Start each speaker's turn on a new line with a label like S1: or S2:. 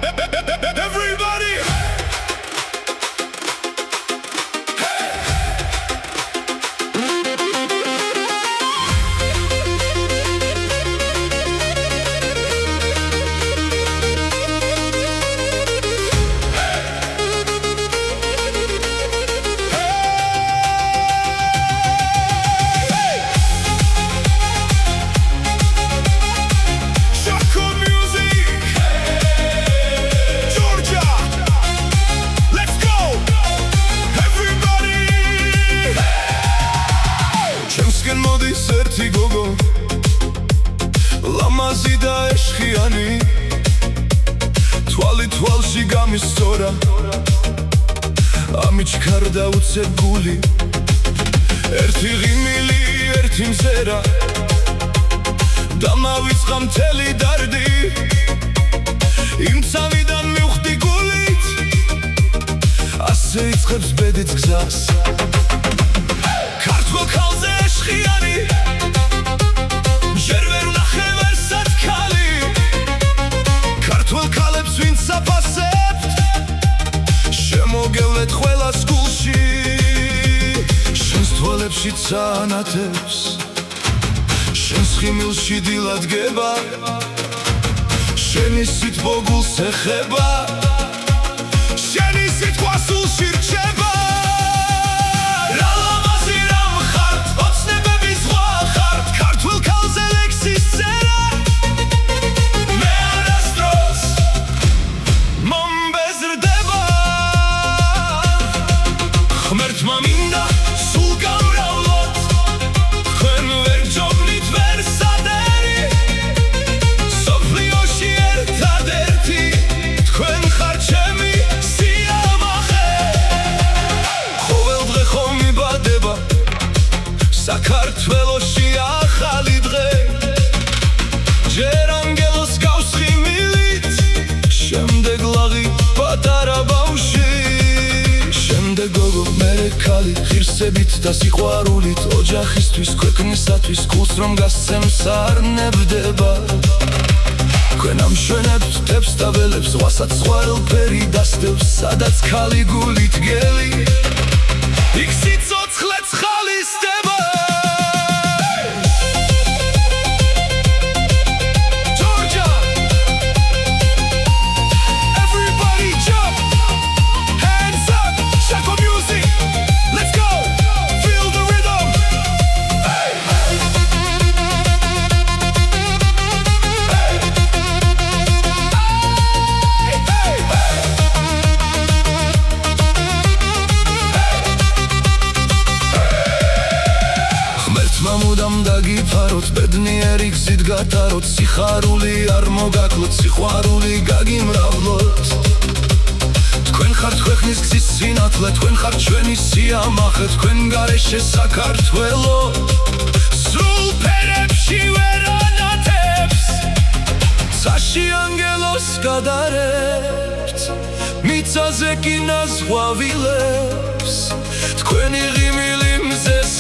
S1: Everybody! Serti gogo Lamazi da eşkiyani Tvali tvalshi gamistora Amichkar da utse guli Erti ghimili, erti mzera Damavitsqa mteli dardi Im tsavidan mivxdi gulit Ase itzqebs bedits gzas Kartvel khalze eşkiyani მოგევლეთ ყველა სკულში შენს თვალებში წანათებს შენს ხიმილში დილად გება შენი სიტყვა გულს ეხება შენი სიტყვა სულში რჩება რა ლამაზი რამ ხარ ოცნებების ზღვა ხარ ქართველ ქალზე ლექსის წერა მე არასდროს მომბეზრდება ღმერთმა მინდა სულ გამრავლოთ თქვენ ვერ ჯობნით ვერ სადერი სოფლიოში ერთადერთი თქვენ ხარ ჩემი სიამაყე ყოველდღე ხომ მიბადება საქართველოში ახალი დღე ჯერ ანგელოს გავს ხიმილით შემდეგ ლაღი პატარა ბავშვი გოგო მერე ქალი ღირსებით და სიყვარულით ოჯახისთვის ქვეყნისათვის გულს რომ გასცემს არ ნებდება თქვენ ამშვენებთ თებს და ველებს ზღვასაც ზღვარელფერი დასდევს სადაც ქალი გულით გელი იქ სიცოცხლე ცხალისდება მუდამ დაგიფაროთ ბედნიერი გზით გატაროთ სიხარული არ მოგაკლოთ სიყვარული გაგიმრავლოთ თქვენ ხართ ქვეყნის გზის სინათლე თქვენ ხართ ჩვენი სიამაყე თქვენ გარეშე საქართველო სრულ ფერებში ვერ ანათებს ცაში ანგელოს გადარებთ მიწაზე კი ნაზღვავილებს თქვენი ღიმილი მზეს